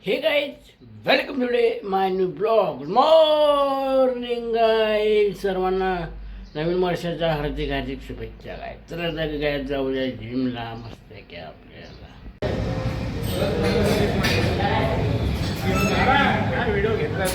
हे guys welcome today my new blog. Good morning guys. सर्वांना नवीन वर्षाच्या हार्दिक हार्दिक शुभेच्छा. काय चला काय जाऊया जिमला. मस्त आहे की आपल्याला व्हिडिओ घेतला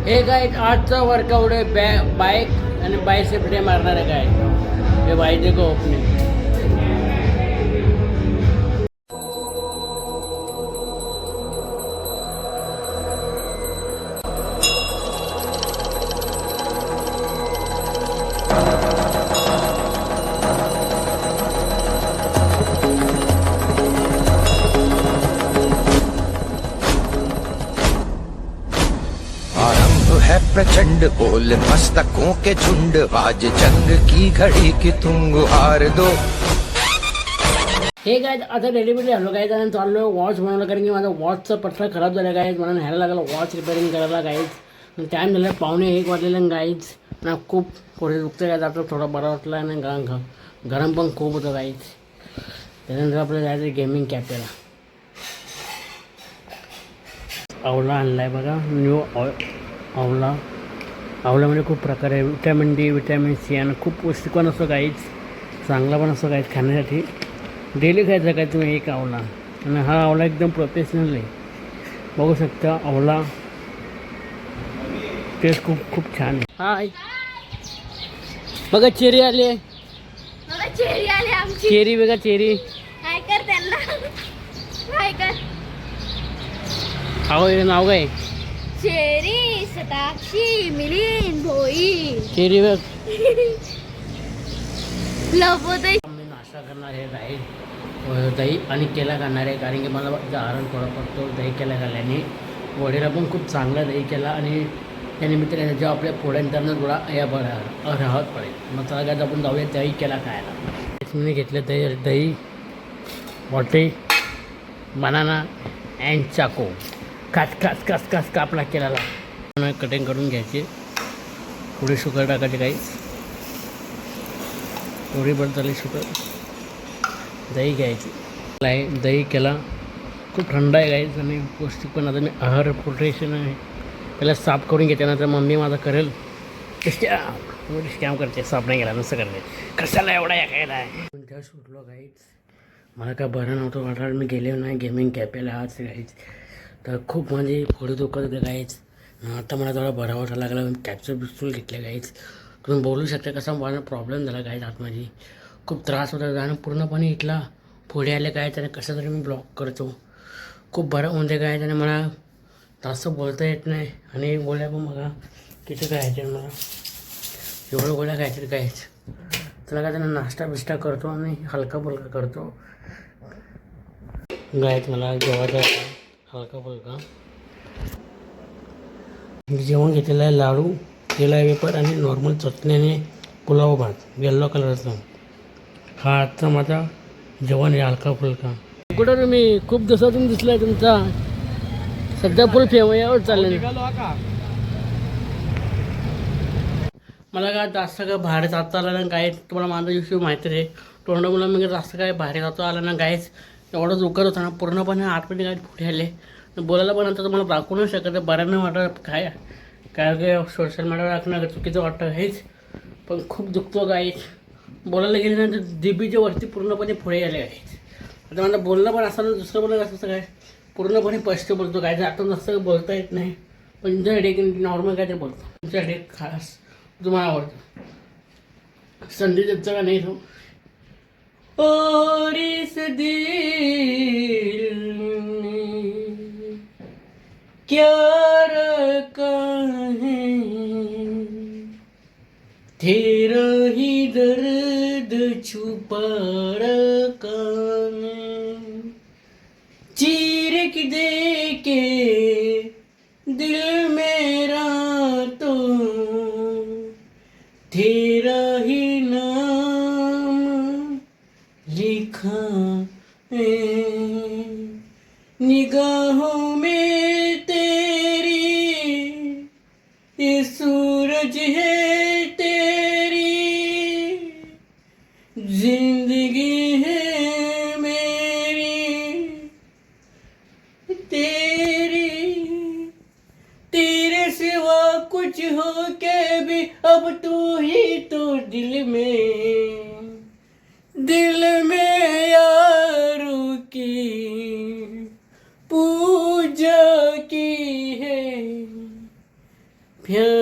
हे गाईज आजचा वर्कआउट आहे. बाईक आणि बायसेप डे मारणार आहे. काय हे बाई देखो ओपनिंग. है प्रचंड बोल मस्तकों के झुंड आज जंग की घड़ी की तुम गुहार दो. हे काय आता डेलिव्हरी आलो काय आणि चाललो वॉच बनवलं. कारण की माझा वॉचचा पट्टा खराब झाला गाईज. म्हणून ह्याला लागला वॉच रिपेअरिंग करायला गाईज. टाईम झाला 1:45 वाजलेलं गाईज. ना खूप पुढे दुखतं काय जातं. थोडा बरा वाटला आणि गरम पण खूप होतं गाईज. त्यानंतर आपल्याला जायचं गेमिंग कॅफेला. आवला आणला आहे बघा न्यू आवल्यामध्ये खूप प्रकार आहे. विटॅमिन डी, विटॅमिन सी आणि खूप पौष्टिक पण असतो काहीच. चांगला पण असतो काहीच खाण्यासाठी. डेली खायचा काय तुम्ही एक आवला. आणि हा आवला एकदम प्रोफेशनल आहे. बघू शकता आवला टेस्ट खूप खूप छान आहे. हा बघा चेरी आली आहे. चेरी बघा चेरी. काय कर त्यांना काय कर. अहो नाव काय? चेरी, सताक्षी, मिलिंद, भोई. चेरी बघ. लपवतोय. मी नाश्ता करणार आहे. दही आणि केला खाणार आहे. कारण की मला आहार थोडा पडतो दही केला खाल्ल्याने. वडीला पण खूप चांगला दही केला आणि त्यानिमित्ताने जेव्हा आपल्या पोळ्यांना थोडा या राहत पडेल. मग चला काय आपण जाऊया दही केला खायला. मी घेतलं दही वाटे बनाना अँड चाको. कास कापला केला कटिंग करून घ्यायची. थोडी शुगर टाकायची काही. थोडी बदल शुगर. दही घ्यायची. दही केला खूप थंड आहे गाईच आणि पौष्टिक पण. आता मी आहार प्रोटेशन आहे त्याला साफ करून घेते. नंतर मम्मी माझा करेल स्कॅम करते. साफ नाही केला नसं करते. कशाला एवढा या खायला आहे. त्या सुटलो गाईच. मला काय बरं नव्हतं वाटलं. मी गेले नाही गेमिंग कॅफेला आज गाईच. तर खूप म्हणजे पुढे दुखत होते गाईच. आता मला थोडा बरा वाटायला लागला. कॅप्सूल बिप्सूल घेतले गाईच. तुम्ही बोलू शकता कसा मला प्रॉब्लेम झाला गाईच. आतमध्ये खूप त्रास होता. आणि पूर्णपणे इथला पुढे आले गायच. आणि कसं तरी मी ब्लॉक करतो. खूप बरं म्हणजे गायच. आणि मला जास्त बोलता येत नाही. आणि गोळ्या पण बघा किती खायचे मला. एवढं गोळ्या खायचे गायच. त्याला काय त्यांना नाश्ता बिष्टा करतो आणि हलका फुलका करतो गायच. मला जेवायचा हलका फुलका जेवण घेतलेलं आहे. लाडू केला वेपर आणि नॉर्मल चटणीने पुलाव भात येल्लो कलरचा. हा आजचा माझा जेवण आहे हलका फुलका. कुठं तुम्ही खूप दिवसातून दिसला आहे तुमचा. सध्या फुल फेमयावर चालले. मला काय जास्त काय बाहेर जाता आलं ना काय. तुम्हाला माझा विषय माहिती आहे. तोंडामुळे मी जास्त काय बाहेर जातो आलं ना गायच. एवढं दुखत होतं ना पूर्णपणे आतमध्ये काय पुढे आले. बोलायला पण आता तुम्हाला दाखवू नाही शकत. बरं नाही वाटत काय काय सोशल मीडियावर टाकणं चुकीचं वाटतं हेच. पण खूप दुखतो गाईच. बोलायला गेले ना तर जीबीच्या वरती पूर्णपणे पुढे आले आहेत. आता मला बोलणं पण असं दुसरं बोलणं असं काय पूर्णपणे स्पष्ट बोलतो काय. आता जास्त बोलता येत नाही. पण तुमच्या हेडेक नॉर्मल काय ते बोलतो. तुमच्या हेडेक खास तुम्हाला आवडतं. संधी देतं का नाही तो. और इस दिल में क्या रखा है तेरा ही दर्द छुपा रखा है. चीर के देखे दिल मेरा तो तेरा ही नाम लिखा है. निगाहों में तेरी आज है तेरी जिंदगी है मेरी तेरी, तेरे सिवा कुछ हो के भी अब तू ही तो दिल में यारों की पूजा की है, प्यार